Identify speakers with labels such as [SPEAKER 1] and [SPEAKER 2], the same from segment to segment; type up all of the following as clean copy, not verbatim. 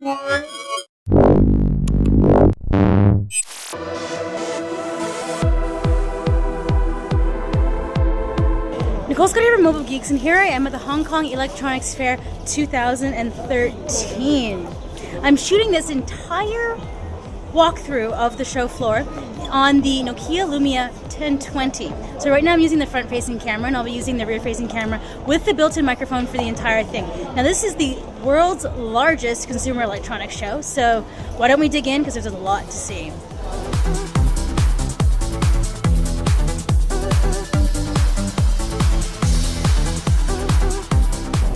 [SPEAKER 1] Nicole's got here from Mobile Geeks, and here I am at the Hong Kong Electronics Fair 2013. I'm shooting this entire walkthrough of the show floor on the Nokia Lumia 1020. So right now I'm using the front-facing camera, and I'll be using the rear-facing camera with the built-in microphone for the entire thing. Now this is the world's largest consumer electronics show, so why don't we dig in, because there's a lot to see.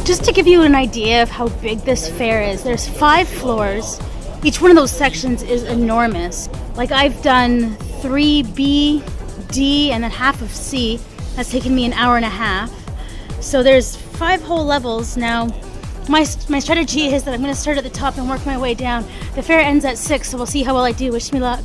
[SPEAKER 1] Just to give you an idea of how big this fair is, there's 5 floors. Each one of those sections is enormous. Like I've done 3B, D, and then half of C. That's taken me an hour and a half. So there's 5 whole levels. Now, my strategy is that I'm gonna start at the top and work my way down. The fair ends at 6, so we'll see how well I do. Wish me luck.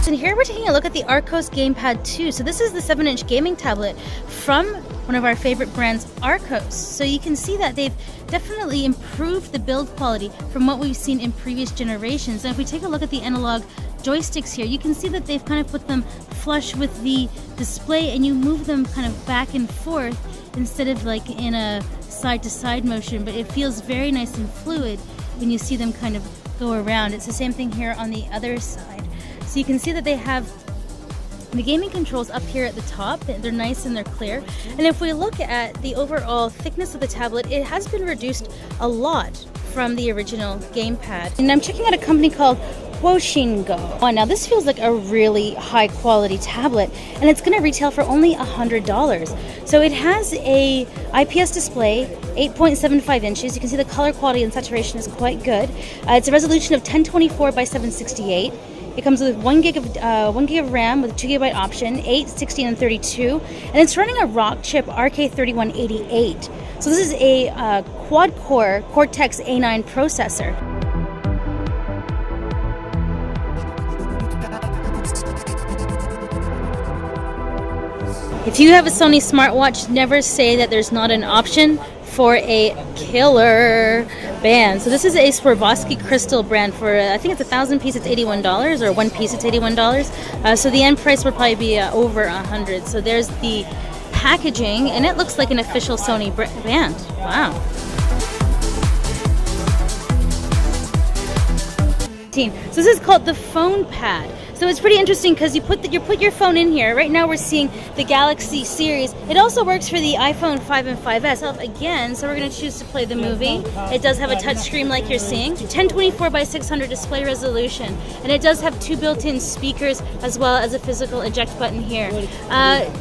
[SPEAKER 1] And here we're taking a look at the Arcos Gamepad 2. So this is the 7-inch gaming tablet from one of our favorite brands, Arcos. So you can see that they've definitely improved the build quality from what we've seen in previous generations. And if we take a look at the analog joysticks here, you can see that they've kind of put them flush with the display, and you move them kind of back and forth instead of like in a side-to-side motion, but it feels very nice and fluid when you see them kind of go around. It's the same thing here on the other side. So you can see that they have the gaming controls up here at the top. They're nice and they're clear. And if we look at the overall thickness of the tablet, it has been reduced a lot from the original gamepad. And I'm checking out a company called Woshingo. Oh, now this feels like a really high quality tablet, and it's going to retail for only $100. So it has a IPS display, 8.75 inches. You can see the color quality and saturation is quite good. It's a resolution of 1024 by 768. It comes with 1 gig of RAM with 2 GB option, 8, 16, and 32, and it's running a Rock chip RK3188. So this is a quad-core Cortex A9 processor. If you have a Sony smartwatch, never say that there's not an option for a killer band. So this is a Swarovski crystal brand for, I think it's 1,000 pieces, it's $81, or 1 piece, it's $81. So the end price would probably be over $100. So there's the packaging, and it looks like an official Sony band. Wow. So this is called the phone pad. So it's pretty interesting because you put your phone in here. Right now we're seeing the Galaxy series. It also works for the iPhone 5 and 5S. Again, so we're going to choose to play the movie. It does have a touch screen like you're seeing. 1024 by 600 display resolution. And it does have 2 built-in speakers as well as a physical eject button here.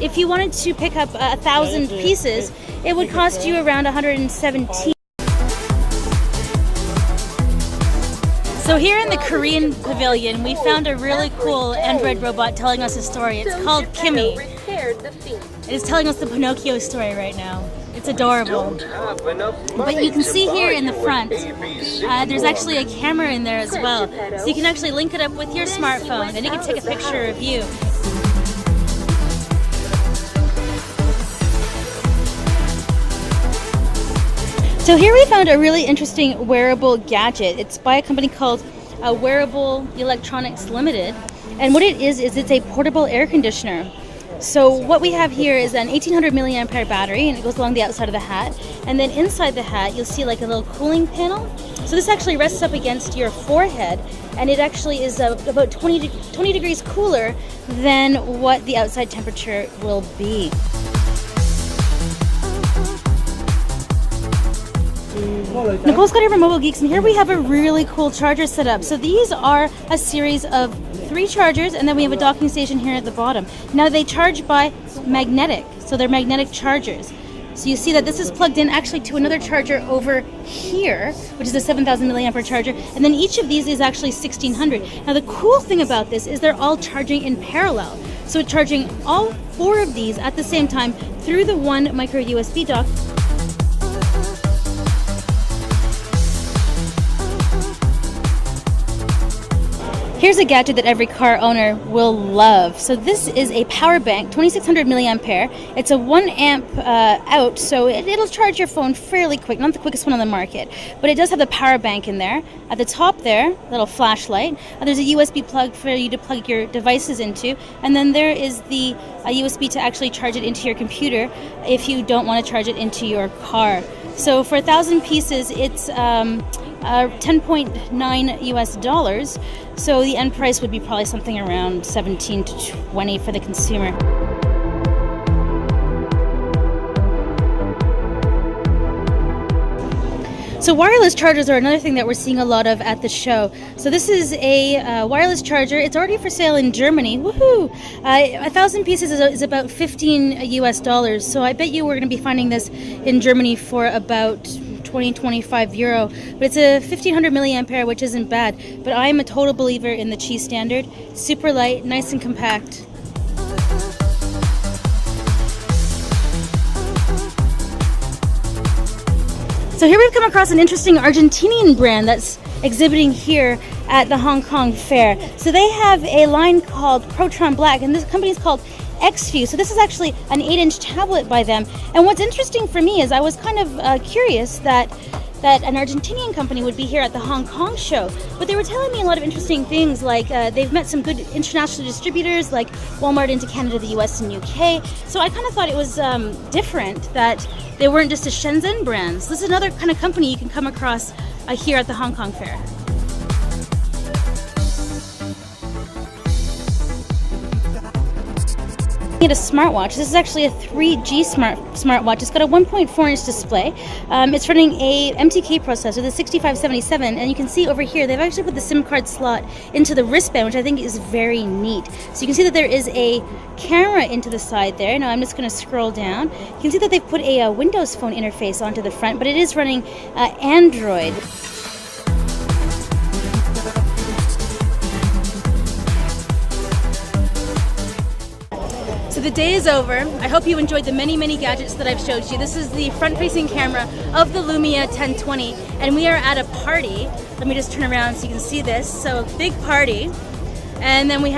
[SPEAKER 1] If you wanted to pick up 1,000 pieces, it would cost you around $117. So here in the Korean pavilion, we found a really cool Android robot telling us a story. It's called Kimmy. It is telling us the Pinocchio story right now. It's adorable. But you can see here in the front, there's actually a camera in there as well. So you can actually link it up with your smartphone, and you can take a picture of you. So here we found a really interesting wearable gadget. It's by a company called Wearable Electronics Limited. And what it is it's a portable air conditioner. So what we have here is an 1800 milliampere battery, and it goes along the outside of the hat. And then inside the hat, you'll see like a little cooling panel. So this actually rests up against your forehead, and it actually is about 20 degrees cooler than what the outside temperature will be. Nicole's got here from Mobile Geeks, and here we have a really cool charger set up. So these are a series of 3 chargers, and then we have a docking station here at the bottom. Now they charge by magnetic, so they're magnetic chargers. So you see that this is plugged in actually to another charger over here, which is a 7,000 milliampere charger, and then each of these is actually 1,600. Now the cool thing about this is they're all charging in parallel. So charging all 4 of these at the same time through the one micro USB dock. Here's a gadget that every car owner will love. So this is a power bank, 2600 milliampere. It's a 1 amp out, so it'll charge your phone fairly quick, not the quickest one on the market, but it does have the power bank in there. At the top there, little flashlight. There's a USB plug for you to plug your devices into, and then there is the USB to actually charge it into your computer if you don't want to charge it into your car. So for 1,000 pieces, it's $10.9 US. So the end price would be probably something around 17 to 20 for the consumer. So wireless chargers are another thing that we're seeing a lot of at the show. So this is a wireless charger. It's already for sale in Germany. Woohoo! 1,000 pieces is about 15 US. So I bet you we're going to be finding this in Germany for about 20-25 euro. But it's a 1500 milliampere, which isn't bad. But I'm a total believer in the Qi standard. Super light, nice and compact. So here we've come across an interesting Argentinian brand that's exhibiting here at the Hong Kong Fair. So they have a line called Proton Black, and this company is called XView. So this is actually an 8-inch tablet by them. And what's interesting for me is I was kind of curious that an Argentinian company would be here at the Hong Kong show. But they were telling me a lot of interesting things, like they've met some good international distributors like Walmart into Canada, the US, and UK. So I kind of thought it was different that they weren't just a Shenzhen brand. So this is another kind of company you can come across here at the Hong Kong Fair. Get a smartwatch. This is actually a 3G smartwatch. It's got a 1.4-inch display. It's running a MTK processor, the 6577, and you can see over here they've actually put the SIM card slot into the wristband, which I think is very neat. So you can see that there is a camera into the side there. Now I'm just going to scroll down. You can see that they've put a Windows Phone interface onto the front, but it is running Android. So the day is over. I hope you enjoyed the many gadgets that I've showed you. This is the front-facing camera of the Lumia 1020, and we are at a party. Let me just turn around so you can see this. So big party, and then we have